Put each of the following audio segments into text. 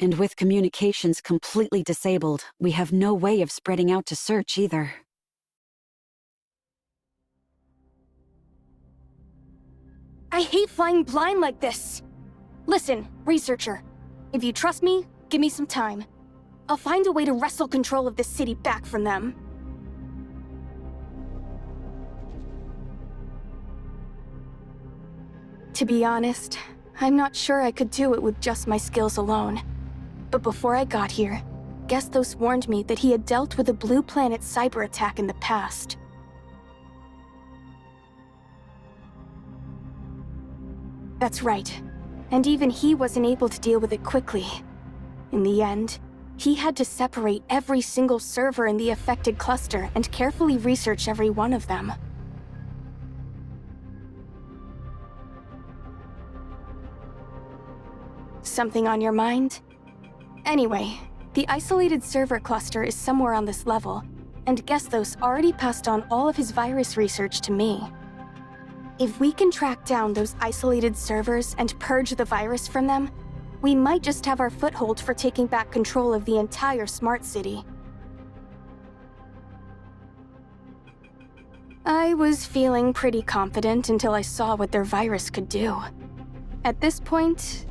And with communications completely disabled, we have no way of spreading out to search either. I hate flying blind like this. Listen, researcher. If you trust me, give me some time. I'll find a way to wrestle control of this city back from them. To be honest, I'm not sure I could do it with just my skills alone. But before I got here, Gesthos warned me that he had dealt with a Blue Planet cyber attack in the past. That's right. And even he wasn't able to deal with it quickly. In the end, he had to separate every single server in the affected cluster and carefully research every one of them. Something on your mind? Anyway, the isolated server cluster is somewhere on this level, and Gesthos already passed on all of his virus research to me. If we can track down those isolated servers and purge the virus from them, we might just have our foothold for taking back control of the entire smart city. I was feeling pretty confident until I saw what their virus could do. At this point,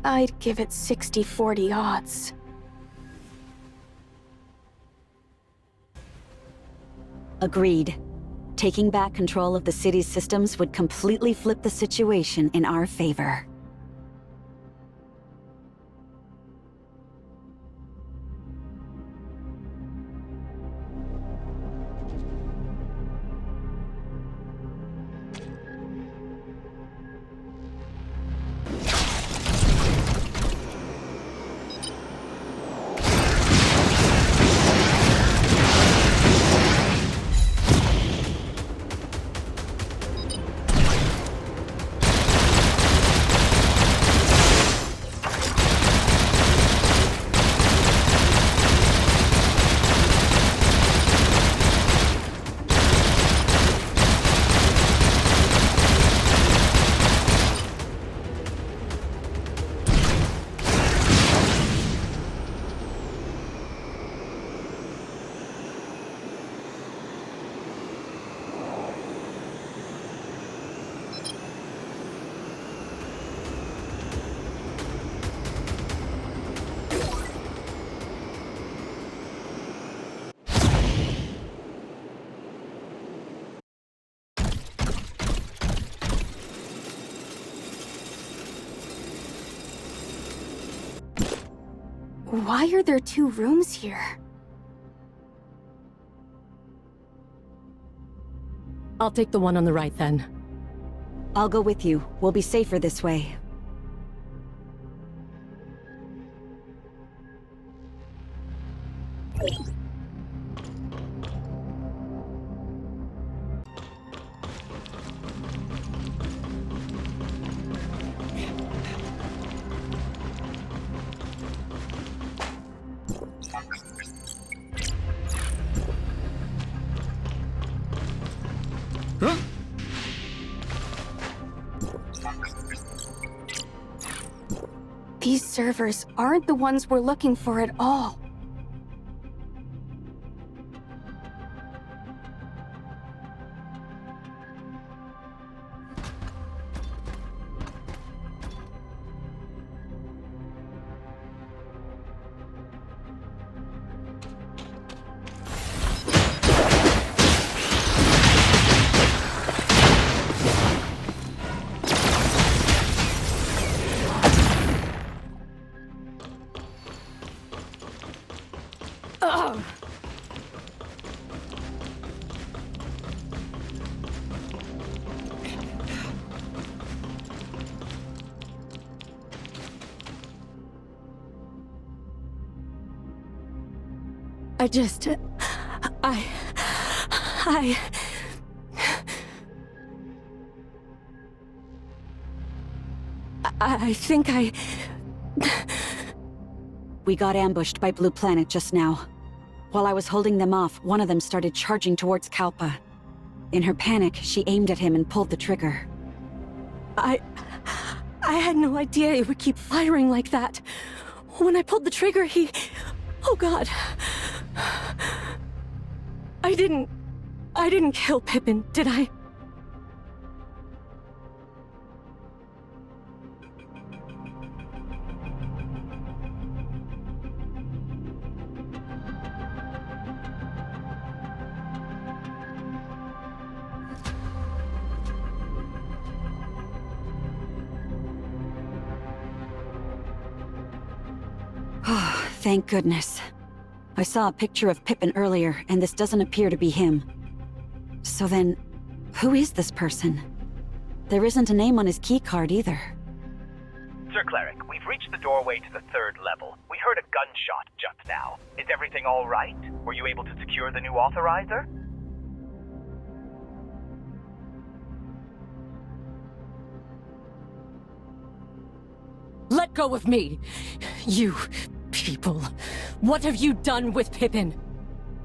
I'd give it 60-40 odds. Agreed. Taking back control of the city's systems would completely flip the situation in our favor. Why are there two rooms here? I'll take the one on the right then. I'll go with you. We'll be safer this way. These servers aren't the ones we're looking for at all. I think I... We got ambushed by Blue Planet just now. While I was holding them off, one of them started charging towards Kalpa. In her panic, she aimed at him and pulled the trigger. I had no idea it would keep firing like that. When I pulled the trigger, he... Oh God. I didn't kill Pippin, did I? Oh, thank goodness. I saw a picture of Pippin earlier, and this doesn't appear to be him. So then, who is this person? There isn't a name on his keycard either. Sir Cleric, we've reached the doorway to the 3rd level. We heard a gunshot just now. Is everything all right? Were you able to secure the new authorizer? Let go of me! You people. What have you done with Pippin?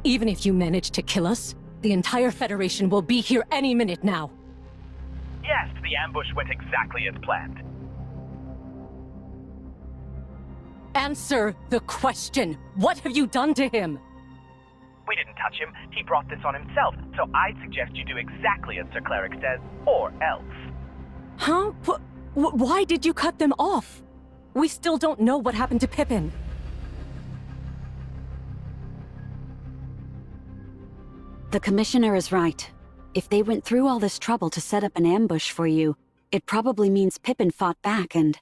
Even if you manage to kill us, the entire Federation will be here any minute now. Yes, the ambush went exactly as planned. Answer the question. What have you done to him? We didn't touch him. He brought this on himself, so I'd suggest you do exactly as Sir Cleric says, or else. Huh? Why did you cut them off? We still don't know what happened to Pippin. The Commissioner is right. If they went through all this trouble to set up an ambush for you, it probably means Pippin fought back and...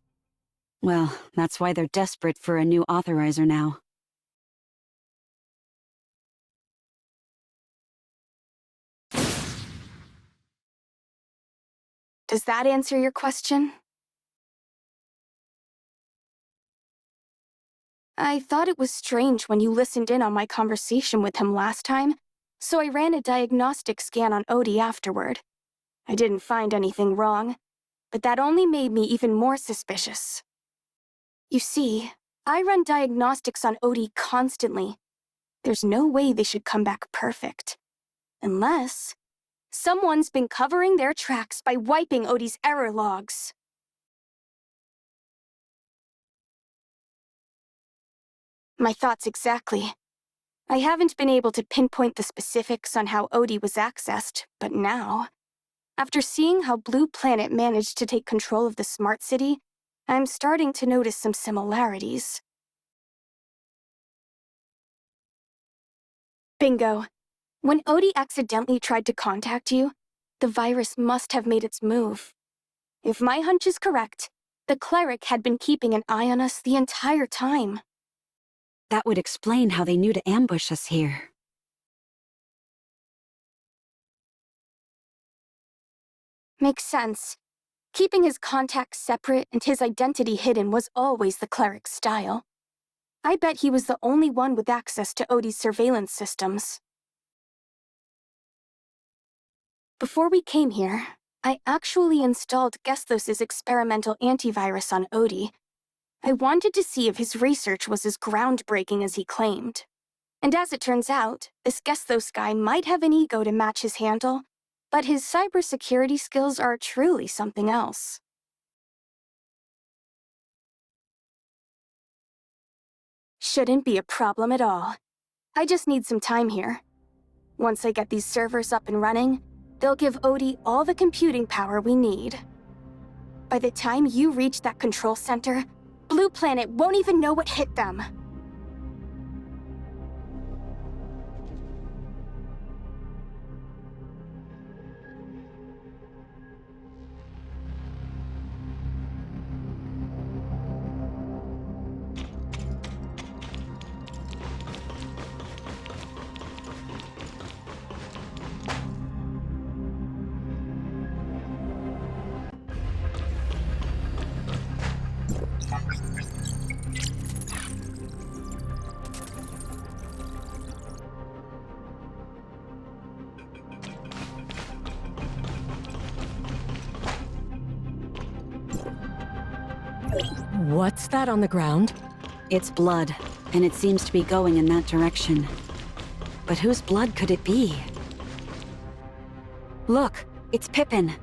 Well, that's why they're desperate for a new authorizer now. Does that answer your question? I thought it was strange when you listened in on my conversation with him last time, so I ran a diagnostic scan on Odie afterward. I didn't find anything wrong, but that only made me even more suspicious. You see, I run diagnostics on Odie constantly. There's no way they should come back perfect. Unless someone's been covering their tracks by wiping Odie's error logs. My thoughts exactly. I haven't been able to pinpoint the specifics on how Odie was accessed, but now, after seeing how Blue Planet managed to take control of the Smart City, I'm starting to notice some similarities. Bingo. When Odie accidentally tried to contact you, the virus must have made its move. If my hunch is correct, the Cleric had been keeping an eye on us the entire time. That would explain how they knew to ambush us here. Makes sense. Keeping his contacts separate and his identity hidden was always the Cleric's style. I bet he was the only one with access to Odie's surveillance systems. Before we came here, I actually installed Gesthos' experimental antivirus on Odie. I wanted to see if his research was as groundbreaking as he claimed. And as it turns out, this Gesthos guy might have an ego to match his handle, but his cybersecurity skills are truly something else. Shouldn't be a problem at all. I just need some time here. Once I get these servers up and running, they'll give Odie all the computing power we need. By the time you reach that control center, Blue Planet won't even know what hit them. What's that on the ground? It's blood, and it seems to be going in that direction. But whose blood could it be? Look, it's Pippin.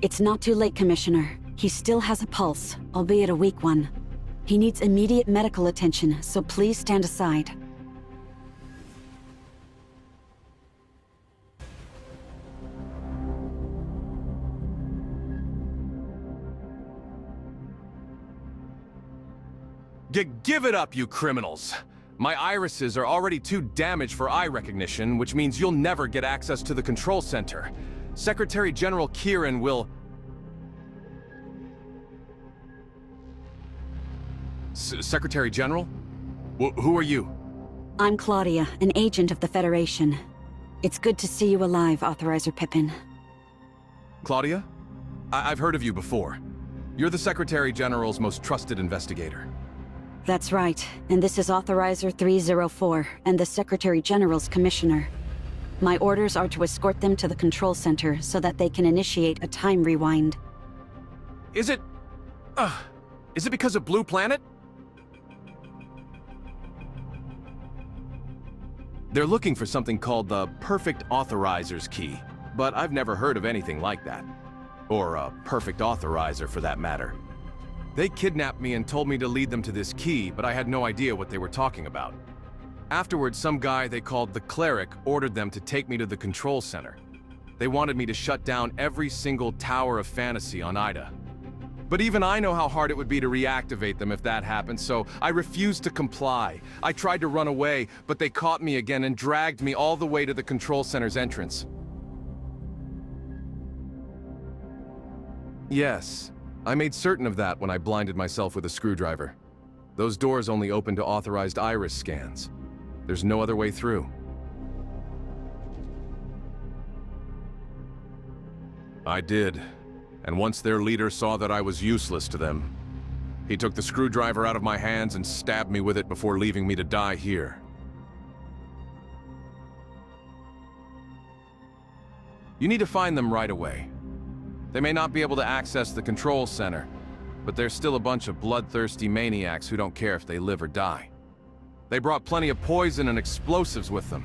It's not too late, Commissioner. He still has a pulse, albeit a weak one. He needs immediate medical attention, so please stand aside. Give it up, you criminals! My irises are already too damaged for eye recognition, which means you'll never get access to the control center. Secretary General Kieran will... Secretary General? Who are you? I'm Claudia, an agent of the Federation. It's good to see you alive, Authorizer Pippin. Claudia? I've heard of you before. You're the Secretary General's most trusted investigator. That's right, and this is Authorizer 304, and the Secretary General's Commissioner. My orders are to escort them to the control center so that they can initiate a time rewind. Is it because of Blue Planet? They're looking for something called the Perfect Authorizer's Key, but I've never heard of anything like that. Or a Perfect Authorizer, for that matter. They kidnapped me and told me to lead them to this key, but I had no idea what they were talking about. Afterwards, some guy they called the Cleric ordered them to take me to the control center. They wanted me to shut down every single Tower of Fantasy on Ida. But even I know how hard it would be to reactivate them if that happened, so I refused to comply. I tried to run away, but they caught me again and dragged me all the way to the control center's entrance. Yes, I made certain of that when I blinded myself with a screwdriver. Those doors only open to authorized iris scans. There's no other way through. I did. And once their leader saw that I was useless to them, he took the screwdriver out of my hands and stabbed me with it before leaving me to die here. You need to find them right away. They may not be able to access the control center, but they're still a bunch of bloodthirsty maniacs who don't care if they live or die. They brought plenty of poison and explosives with them.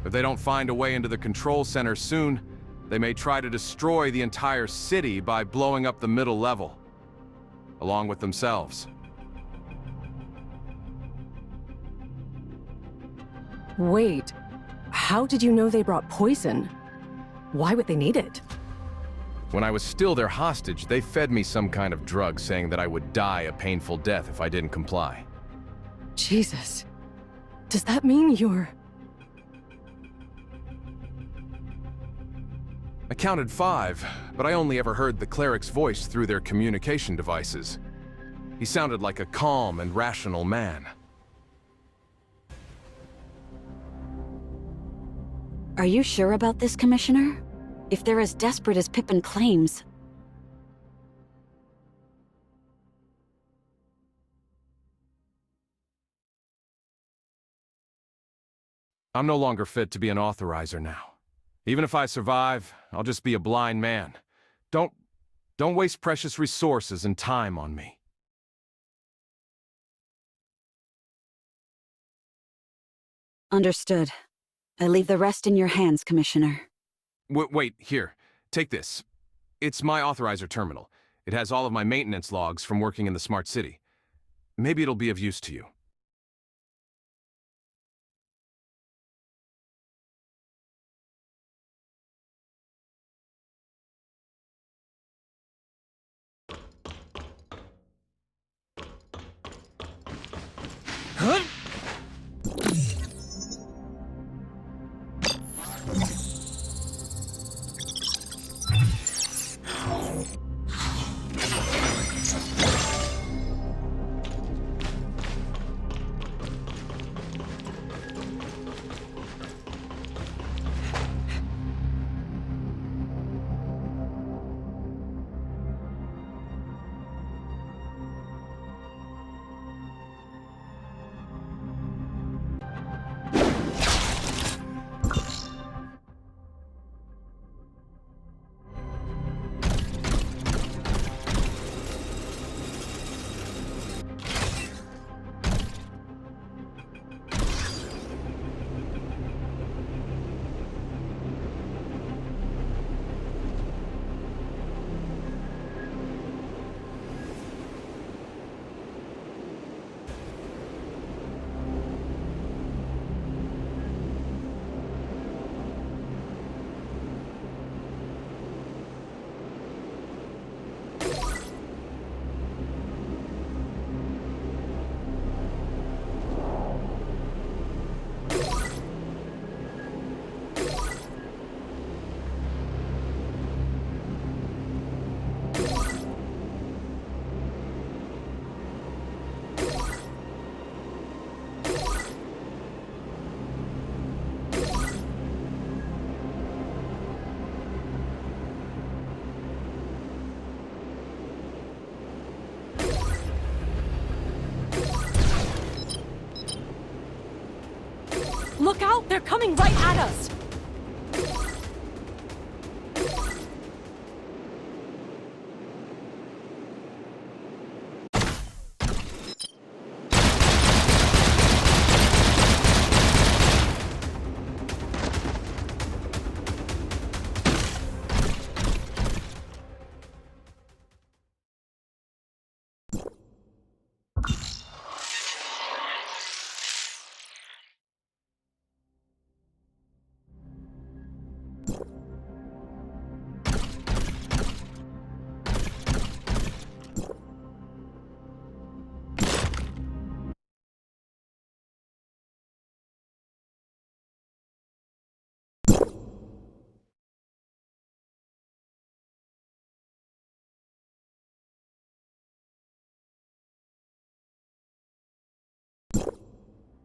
If they don't find a way into the control center soon, they may try to destroy the entire city by blowing up the middle level, along with themselves. Wait, how did you know they brought poison? Why would they need it? When I was still their hostage, they fed me some kind of drug saying that I would die a painful death if I didn't comply. Jesus. Does that mean you're... I counted 5, but I only ever heard the cleric's voice through their communication devices. He sounded like a calm and rational man. Are you sure about this, Commissioner? If they're as desperate as Pippin claims... I'm no longer fit to be an authorizer now. Even if I survive, I'll just be a blind man. Don't waste precious resources and time on me. Understood. I leave the rest in your hands, Commissioner. Wait, here. Take this. It's my authorizer terminal. It has all of my maintenance logs from working in the smart city. Maybe it'll be of use to you. Look out! They're coming right at us!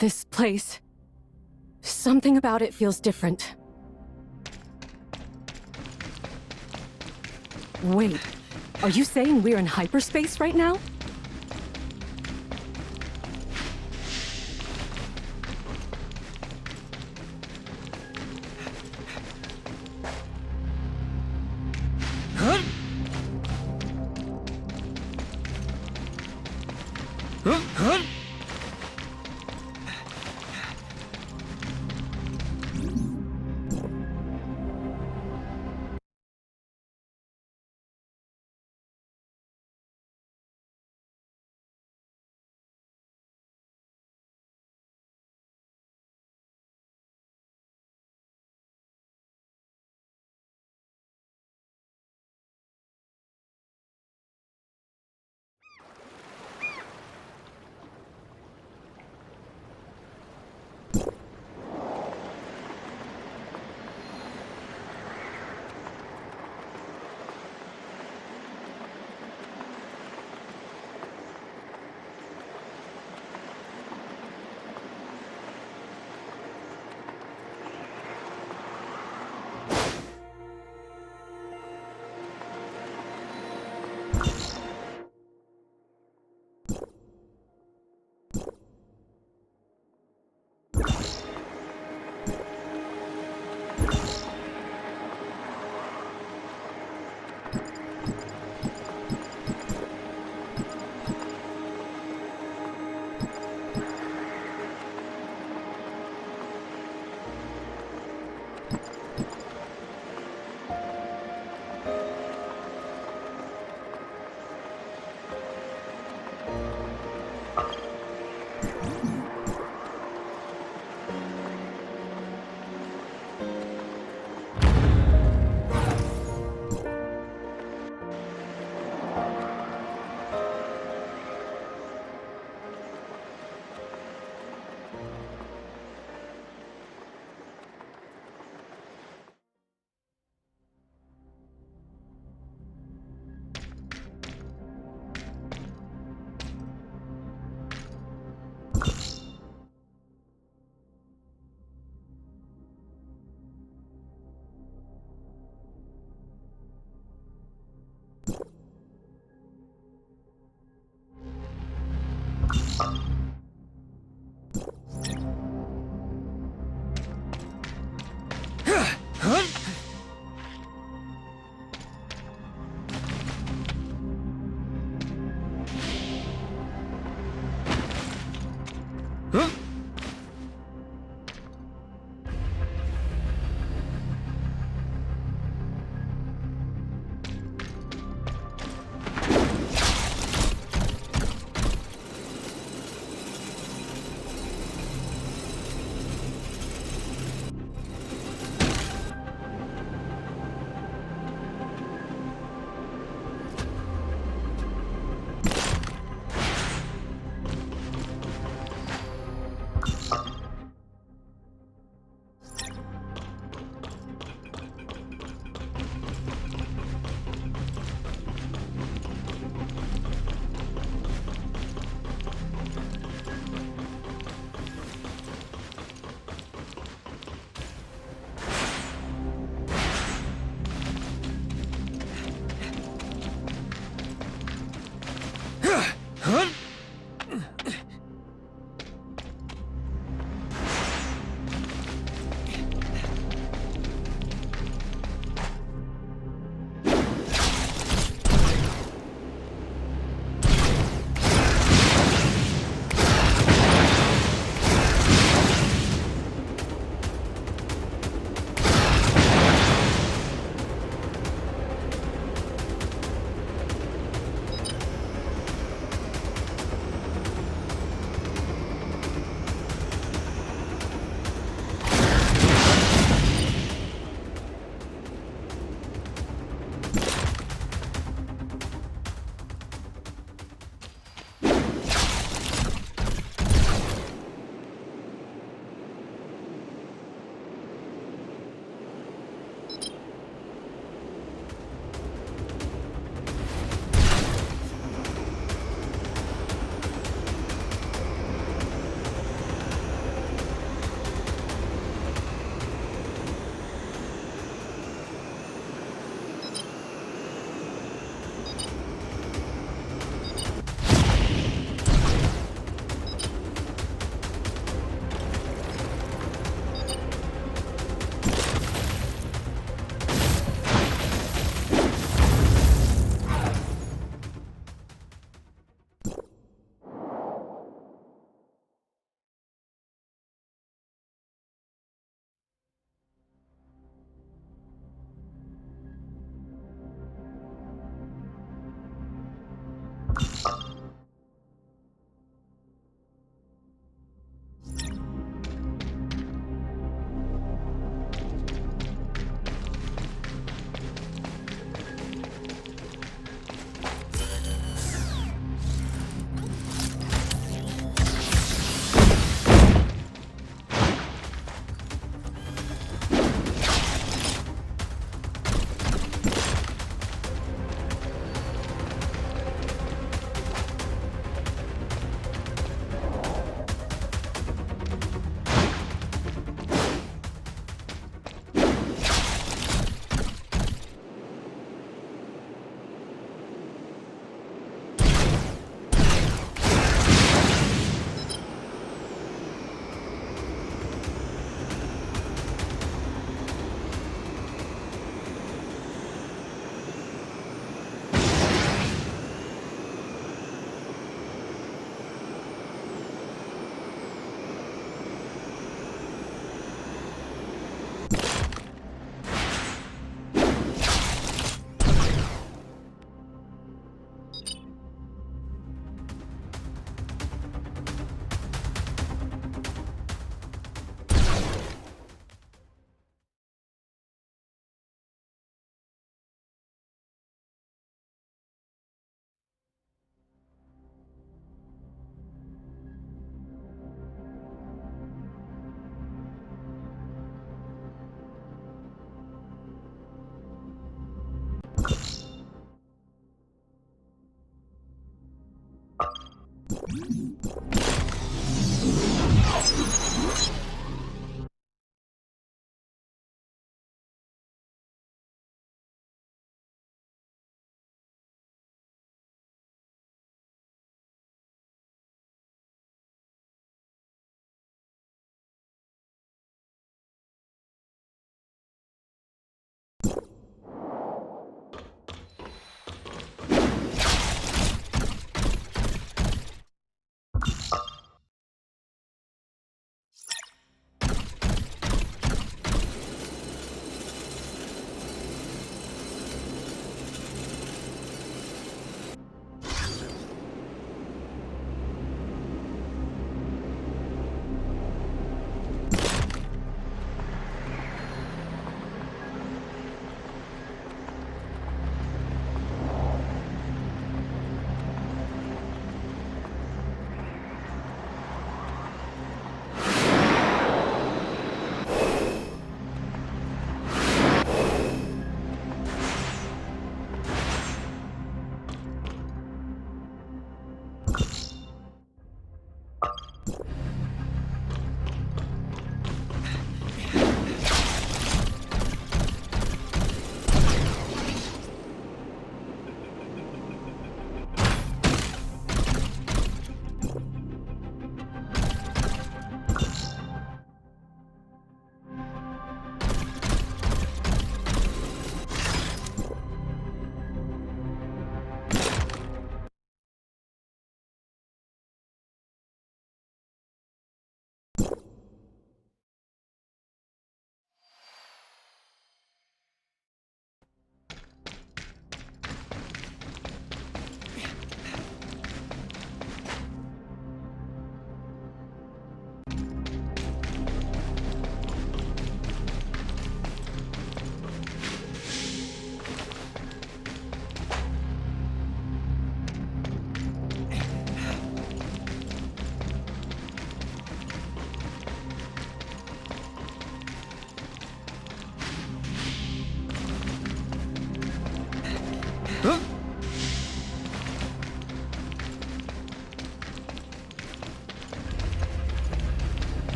This place... something about it feels different. Wait, are you saying we're in hyperspace right now?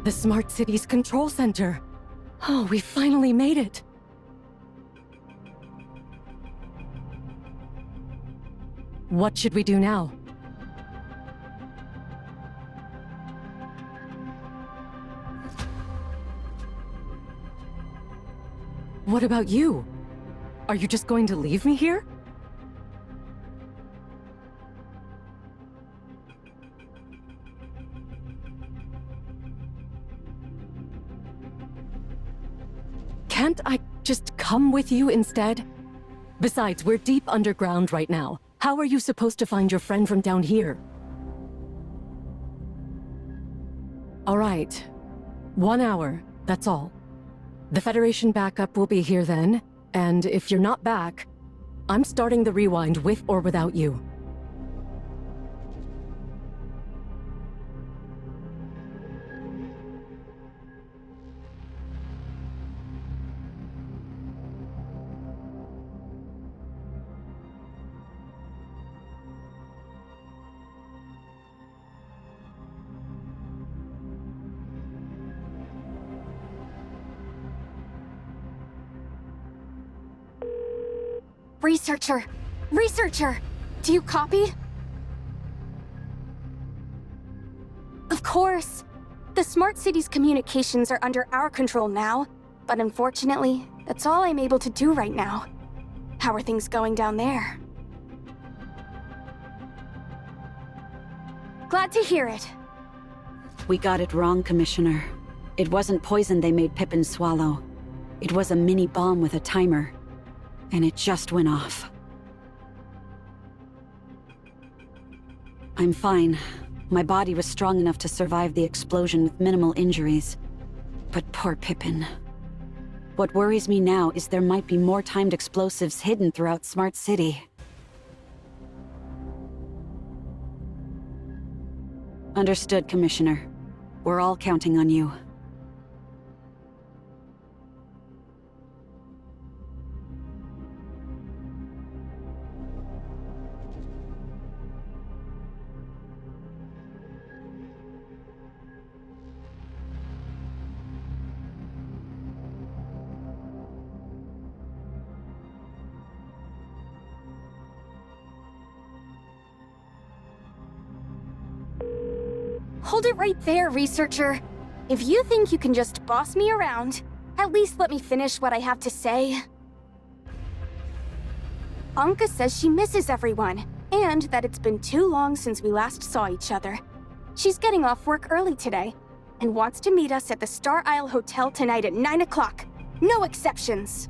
The Smart City's control center. Oh, we finally made it. What should we do now? What about you? Are you just going to leave me here? Can't I just come with you instead? Besides, we're deep underground right now. How are you supposed to find your friend from down here? All right. 1 hour, that's all. The Federation backup will be here then, and if you're not back, I'm starting the rewind with or without you. Researcher! Researcher! Do you copy? Of course! The Smart City's communications are under our control now, but unfortunately, that's all I'm able to do right now. How are things going down there? Glad to hear it. We got it wrong, Commissioner. It wasn't poison they made Pippin swallow. It was a mini bomb with a timer. And it just went off. I'm fine. My body was strong enough to survive the explosion with minimal injuries. But poor Pippin. What worries me now is there might be more timed explosives hidden throughout Smart City. Understood, Commissioner. We're all counting on you. Hold it right there, Researcher. If you think you can just boss me around, at least let me finish what I have to say. Anka says she misses everyone, and that it's been too long since we last saw each other. She's getting off work early today, and wants to meet us at the Star Isle Hotel tonight at 9 o'clock. No exceptions!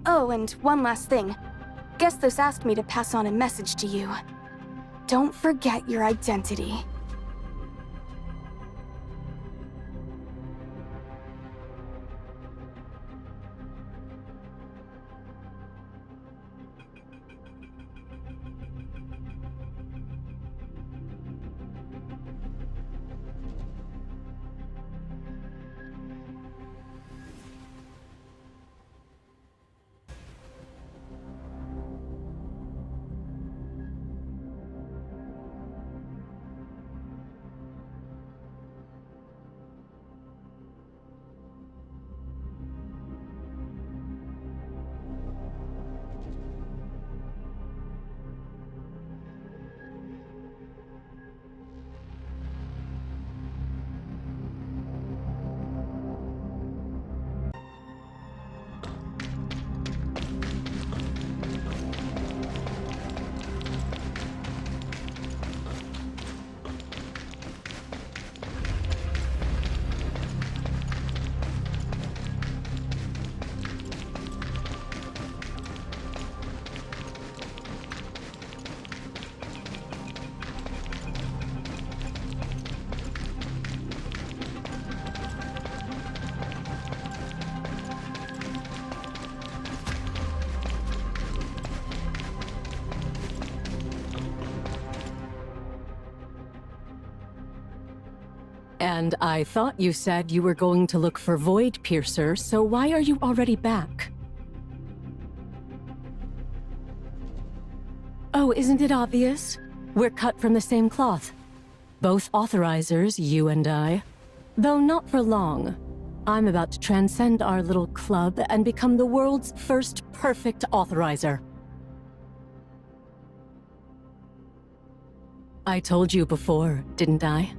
Oh, and one last thing. Gesthos asked me to pass on a message to you. Don't forget your identity. And I thought you said you were going to look for Void Piercer, so why are you already back? Oh, isn't it obvious? We're cut from the same cloth. Both authorizers, you and I. Though not for long. I'm about to transcend our little club and become the world's first perfect authorizer. I told you before, didn't I?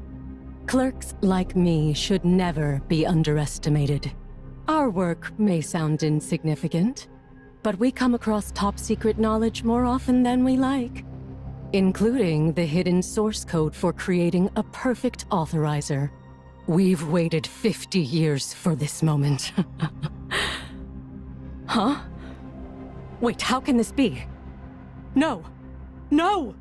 Clerks like me should never be underestimated. Our work may sound insignificant, but we come across top-secret knowledge more often than we like, including the hidden source code for creating a perfect authorizer. We've waited 50 years for this moment. Huh? Wait, how can this be? No! No!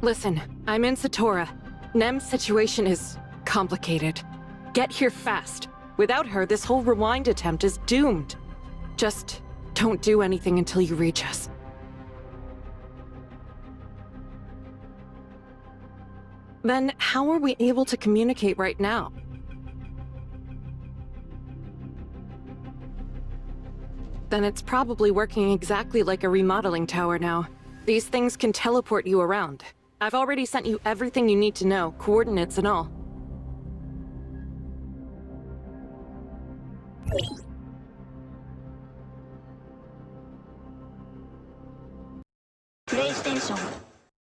Listen, I'm in Satora. Nem's situation is complicated. Get here fast. Without her, this whole rewind attempt is doomed. Just don't do anything until you reach us. Then how are we able to communicate right now? Then it's probably working exactly like a remodeling tower now. These things can teleport you around. I've already sent you everything you need to know, coordinates and all.